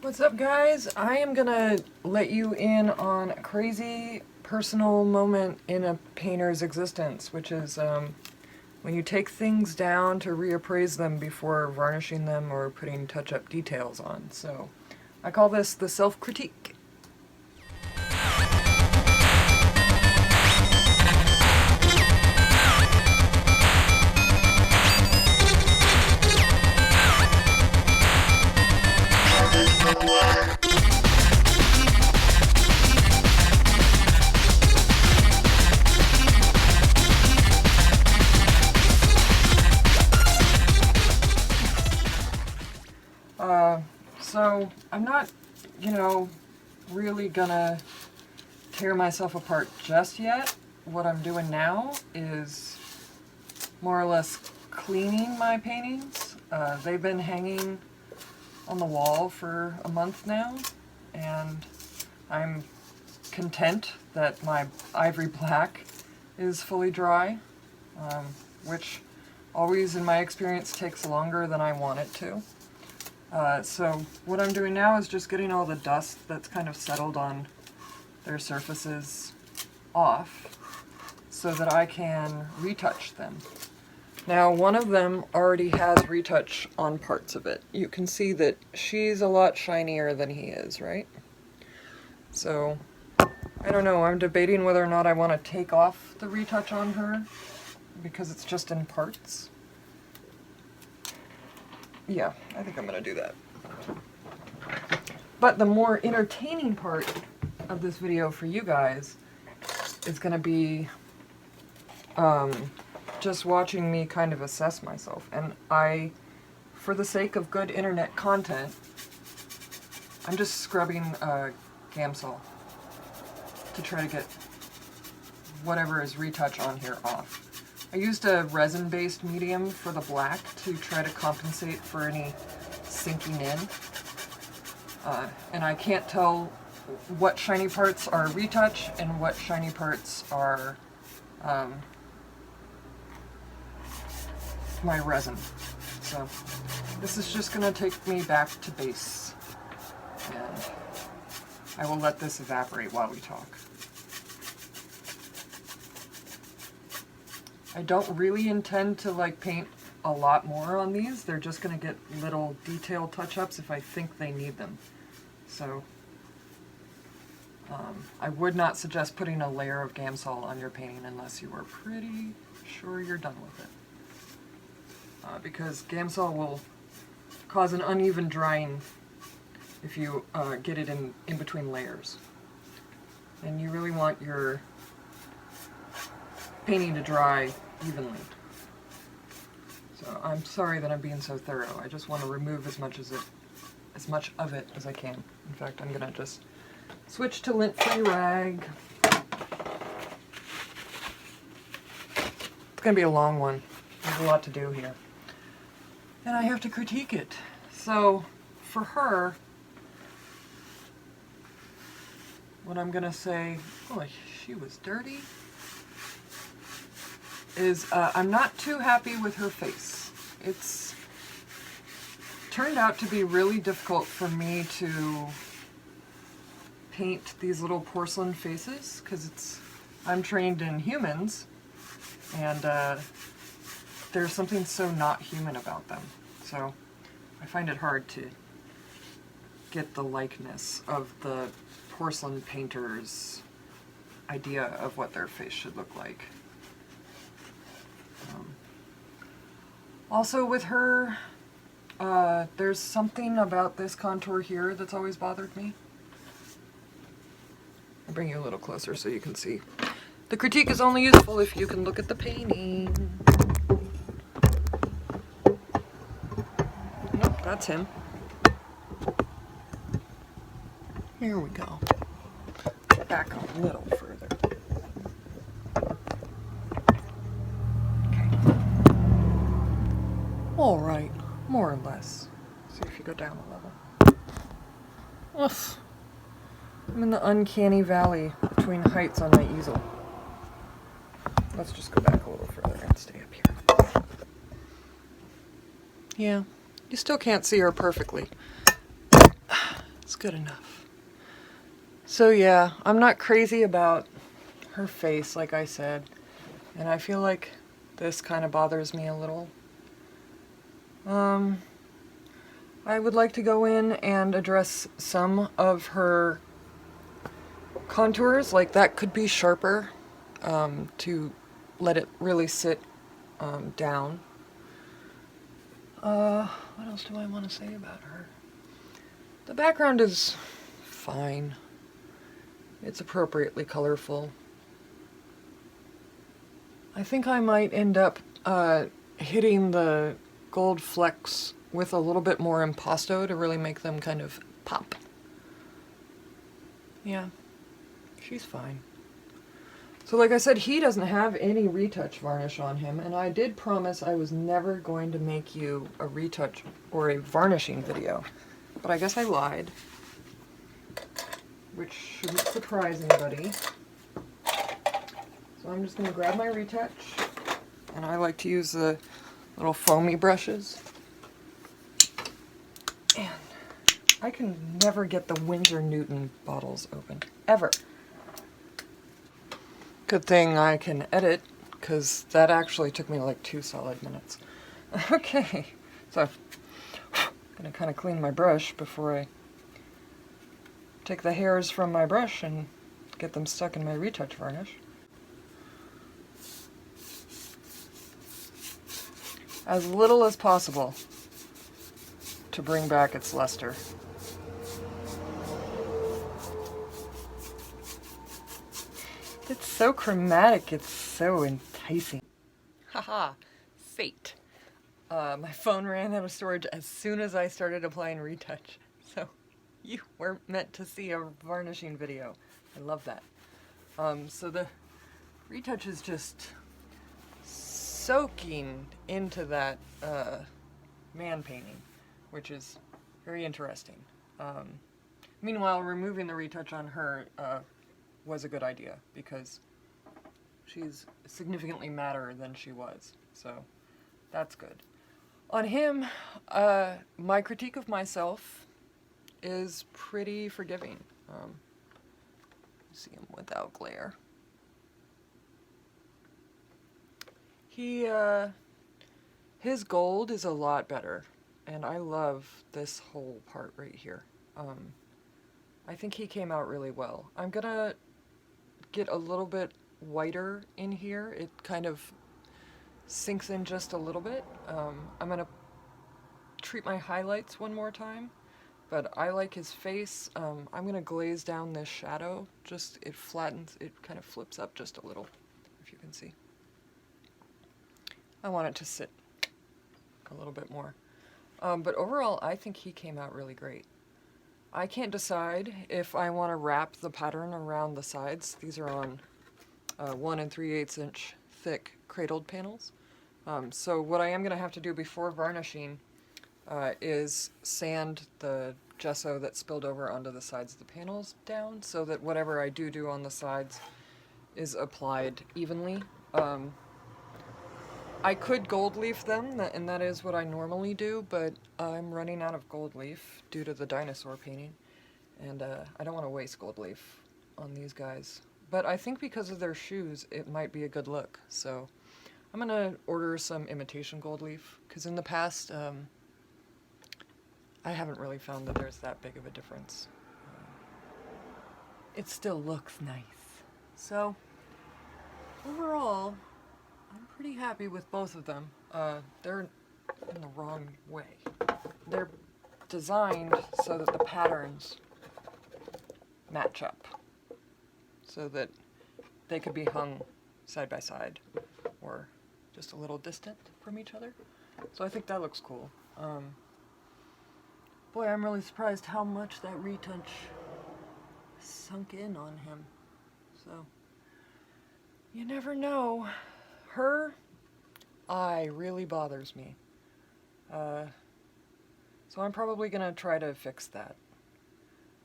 What's up, guys? I am gonna let you in on a crazy personal moment in a painter's existence, which is when you take things down to reappraise them before varnishing them or putting touch-up details on. So I call this the self-critique. So I'm not, really gonna tear myself apart just yet. What I'm doing now is more or less cleaning my paintings. They've been hanging on the wall for a month now, and I'm content that my ivory black is fully dry, which always in my experience takes longer than I want it to. So what I'm doing now is just getting all the dust that's kind of settled on their surfaces off so that I can retouch them. Now, one of them already has retouch on parts of it. You can see that she's a lot shinier than he is, right? So, I don't know, I'm debating whether or not I want to take off the retouch on her because it's just in parts. Yeah, I think I'm going to do that. But the more entertaining part of this video for you guys is going to be just watching me kind of assess myself. And for the sake of good internet content, I'm just scrubbing Gamsol to try to get whatever is retouch on here off. I used a resin-based medium for the black to try to compensate for any sinking in. And I can't tell what shiny parts are retouch and what shiny parts are my resin. So this is just going to take me back to base. And I will let this evaporate while we talk. I don't really intend to paint a lot more on these. They're just going to get little detail touch-ups if I think they need them. So I would not suggest putting a layer of Gamsol on your painting unless you are pretty sure you're done with it. Because Gamsol will cause an uneven drying if you get it in between layers. And you really want your painting to dry evenly. So I'm sorry that I'm being so thorough. I just want to remove as much of it as I can. In fact, I'm gonna just switch to lint-free rag. It's gonna be a long one. There's a lot to do here. And I have to critique it. So for her, what I'm gonna say, oh, she was dirty, is I'm not too happy with her face. It's turned out to be really difficult for me to paint these little porcelain faces because I'm trained in humans, and there's something so not human about them. So I find it hard to get the likeness of the porcelain painter's idea of what their face should look like. Also with her, there's something about this contour here that's always bothered me. I'll bring you a little closer so you can see. The critique is only useful if you can look at the painting. Nope, that's him. Here we go. Back a little further. Alright, more or less. See if you go down a level. Ugh. I'm in the uncanny valley between heights on my easel. Let's just go back a little further and stay up here. Yeah, you still can't see her perfectly. It's good enough. So yeah, I'm not crazy about her face, like I said, and I feel like this kind of bothers me a little. I would like to go in and address some of her contours, like that could be sharper, to let it really sit down. What else do I want to say about her? The background is fine. It's appropriately colorful. I think I might end up hitting the gold flecks with a little bit more impasto to really make them kind of pop. Yeah, she's fine. So like I said, he doesn't have any retouch varnish on him, and I did promise I was never going to make you a retouch or a varnishing video. But I guess I lied, which shouldn't surprise anybody. So I'm just going to grab my retouch, and I like to use the little foamy brushes. And I can never get the Winsor Newton bottles open, ever. Good thing I can edit, because that actually took me like 2 solid minutes. Okay, so I'm going to kind of clean my brush before I take the hairs from my brush and get them stuck in my retouch varnish. As little as possible to bring back its luster. It's so chromatic, it's so enticing. Haha, fate. My phone ran out of storage as soon as I started applying retouch, so you weren't meant to see a varnishing video. I love that. So the retouch is just soaking into that man painting, which is very interesting. Meanwhile, removing the retouch on her was a good idea, because she's significantly madder than she was, so that's good. On him, my critique of myself is pretty forgiving. See him without glare. His gold is a lot better, and I love this whole part right here. I think he came out really well. I'm gonna get a little bit whiter in here. It kind of sinks in just a little bit. I'm gonna treat my highlights one more time, but I like his face. I'm gonna glaze down this shadow. Just, it flattens, it kind of flips up just a little, if you can see. I want it to sit a little bit more. But overall, I think he came out really great. I can't decide if I want to wrap the pattern around the sides. These are on 1 3/8 inch thick cradled panels. So what I am going to have to do before varnishing is sand the gesso that spilled over onto the sides of the panels down, so that whatever I do on the sides is applied evenly. I could gold leaf them, and that is what I normally do, but I'm running out of gold leaf due to the dinosaur painting, and I don't want to waste gold leaf on these guys. But I think because of their shoes, it might be a good look, so I'm gonna order some imitation gold leaf, because in the past, I haven't really found that there's that big of a difference. It still looks nice. So, overall, I'm pretty happy with both of them. They're in the wrong way. They're designed so that the patterns match up, so that they could be hung side by side or just a little distant from each other. So I think that looks cool. Boy, I'm really surprised how much that retouch sunk in on him. So, you never know. Her eye really bothers me. So I'm probably going to try to fix that.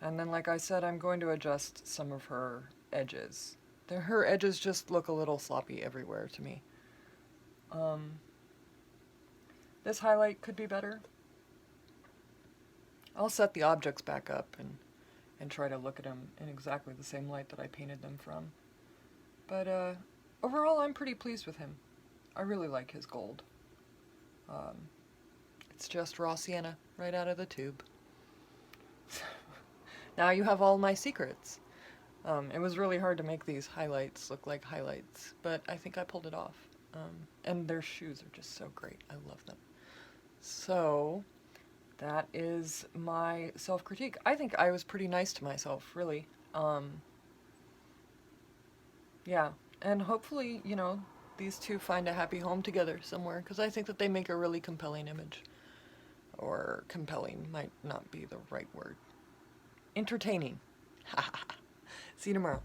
And then, like I said, I'm going to adjust some of her edges. Her edges just look a little sloppy everywhere to me. This highlight could be better. I'll set the objects back up and try to look at them in exactly the same light that I painted them from. But overall, I'm pretty pleased with him. I really like his gold. It's just raw sienna right out of the tube. Now you have all my secrets. It was really hard to make these highlights look like highlights, but I think I pulled it off. And their shoes are just so great. I love them. So that is my self-critique. I think I was pretty nice to myself, really. Yeah, and hopefully, these two find a happy home together somewhere, because I think that they make a really compelling image. Or compelling might not be the right word. Entertaining. See you tomorrow.